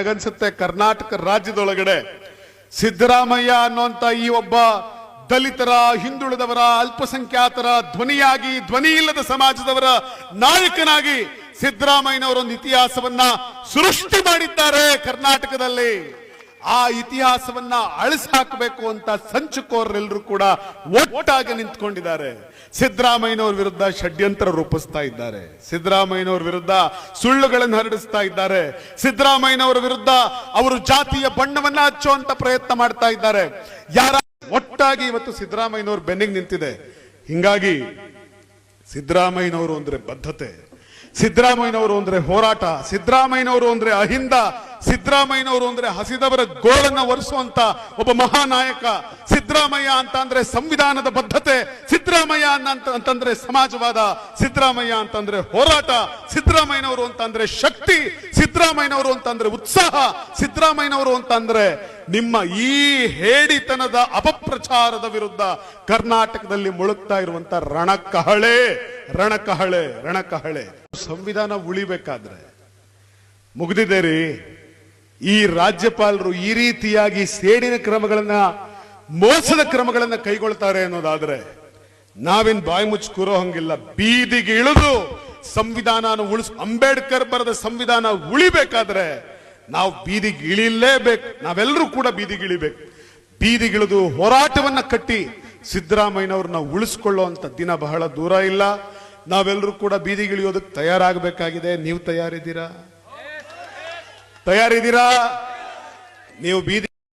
ನನಗನ್ಸುತ್ತೆ ಕರ್ನಾಟಕ ರಾಜ್ಯದೊಳಗಡೆ ಸಿದ್ದರಾಮಯ್ಯ ಅನ್ನುವಂತ ಈ ಒಬ್ಬ ದಲಿತರ, ಹಿಂದುಳಿದವರ, ಅಲ್ಪಸಂಖ್ಯಾತರ ಧ್ವನಿಯಾಗಿ, ಧ್ವನಿ ಇಲ್ಲದ ಸಮಾಜದವರ ನಾಯಕನಾಗಿ ಸಿದ್ದರಾಮಯ್ಯನವರೊಂದು ಇತಿಹಾಸವನ್ನ ಸೃಷ್ಟಿ ಮಾಡಿದ್ದಾರೆ ಕರ್ನಾಟಕದಲ್ಲಿ. ಆ ಇತಿಹಾಸವನ್ನ ಅಳಿಸಿ ಹಾಕಬೇಕು ಅಂತ ಸಂಚುಕೋರೆಲ್ಲರೂ ಕೂಡ ಒಟ್ಟಾಗಿ ನಿಂತ್ಕೊಂಡಿದ್ದಾರೆ. ಸಿದ್ದರಾಮಯ್ಯನವರ ವಿರುದ್ಧ ಷಡ್ಯಂತ್ರ ರೂಪಿಸ್ತಾ ಇದ್ದಾರೆ. ಸಿದ್ದರಾಮಯ್ಯನವರ ವಿರುದ್ಧ ಸುಳ್ಳುಗಳನ್ನು ಹರಡಿಸ್ತಾ ಇದ್ದಾರೆ. ಸಿದ್ದರಾಮಯ್ಯನವರ ವಿರುದ್ಧ ಅವರು ಜಾತಿಯ ಬಣ್ಣವನ್ನ ಹಚ್ಚುವಂತ ಪ್ರಯತ್ನ ಮಾಡ್ತಾ ಇದ್ದಾರೆ. ಯಾರ ಒಟ್ಟಾಗಿ ಇವತ್ತು ಸಿದ್ದರಾಮಯ್ಯನವರು ಬೆನ್ನಿಗೆ ನಿಂತಿದೆ. ಹಿಂಗಾಗಿ ಸಿದ್ದರಾಮಯ್ಯನವರು ಅಂದ್ರೆ ಬದ್ಧತೆ, ಸಿದ್ದರಾಮಯ್ಯನವರು ಅಂದ್ರೆ ಹೋರಾಟ, ಸಿದ್ದರಾಮಯ್ಯನವರು ಅಂದ್ರೆ ಅಹಿಂದ, ಸಿದ್ದರಾಮಯ್ಯನವರು ಅಂದ್ರೆ ಹಸಿದವರ ಗೋಳನ್ನ ಒರೆಸುವಂತ ಒಬ್ಬ ಮಹಾನಾಯಕ. ಸಿದ್ದರಾಮಯ್ಯ ಅಂತ ಅಂದ್ರೆ ಸಂವಿಧಾನದ ಬದ್ಧತೆ, ಸಿದ್ದರಾಮಯ್ಯ ಅಂತಂದ್ರೆ ಸಮಾಜವಾದ, ಸಿದ್ದರಾಮಯ್ಯ ಅಂತಂದ್ರೆ ಹೋರಾಟ, ಸಿದ್ದರಾಮಯ್ಯನವರು ಅಂತಂದ್ರೆ ಶಕ್ತಿ, ಸಿದ್ದರಾಮಯ್ಯನವರು ಅಂತಂದ್ರೆ ಉತ್ಸಾಹ, ಸಿದ್ದರಾಮಯ್ಯನವರು ಅಂತಂದ್ರೆ ನಿಮ್ಮ ಈ ಹೇಡಿತನದ ಅಪಪ್ರಚಾರದ ವಿರುದ್ಧ ಕರ್ನಾಟಕದಲ್ಲಿ ಮುಳುಗ್ತಾ ಇರುವಂತ ರಣಕಹಳೆ ರಣಕಹಳೆ ರಣಕಹಳೆ. ಸಂವಿಧಾನ ಉಳಿಬೇಕಾದ್ರೆ ಮುಗಿದಿದೆ ರೀ. ಈ ರಾಜ್ಯಪಾಲರು ಈ ರೀತಿಯಾಗಿ ಸೇಡಿನ ಕ್ರಮಗಳನ್ನ, ಮೋಸದ ಕ್ರಮಗಳನ್ನ ಕೈಗೊಳ್ತಾರೆ ಅನ್ನೋದಾದ್ರೆ ನಾವೇನ್ ಬಾಯಿ ಮುಚ್ಚಿ ಕೂರೋ ಹಂಗಿಲ್ಲ. ಬೀದಿಗೆ ಇಳಿದು ಸಂವಿಧಾನ ಅಂಬೇಡ್ಕರ್ ಬರೆದ ಸಂವಿಧಾನ ಉಳಿಬೇಕಾದ್ರೆ ನಾವು ಬೀದಿಗೆ ಇಳಿಲೇಬೇಕು. ನಾವೆಲ್ಲರೂ ಕೂಡ ಬೀದಿಗೆ ಇಳಿಬೇಕು. ಬೀದಿಗಿಳಿದು ಹೋರಾಟವನ್ನ ಕಟ್ಟಿ ಸಿದ್ದರಾಮಯ್ಯನವ್ರನ್ನ ಉಳಿಸ್ಕೊಳ್ಳುವಂತ ದಿನ ಬಹಳ ದೂರ ಇಲ್ಲ. ನಾವೆಲ್ಲರೂ ಕೂಡ ಬೀದಿಗಿಳಿಯೋದಕ್ಕೆ ತಯಾರಾಗಬೇಕಾಗಿದೆ. ನೀವು ತಯಾರಿದ್ದೀರಾ? ನೀವು ಬೀದಿ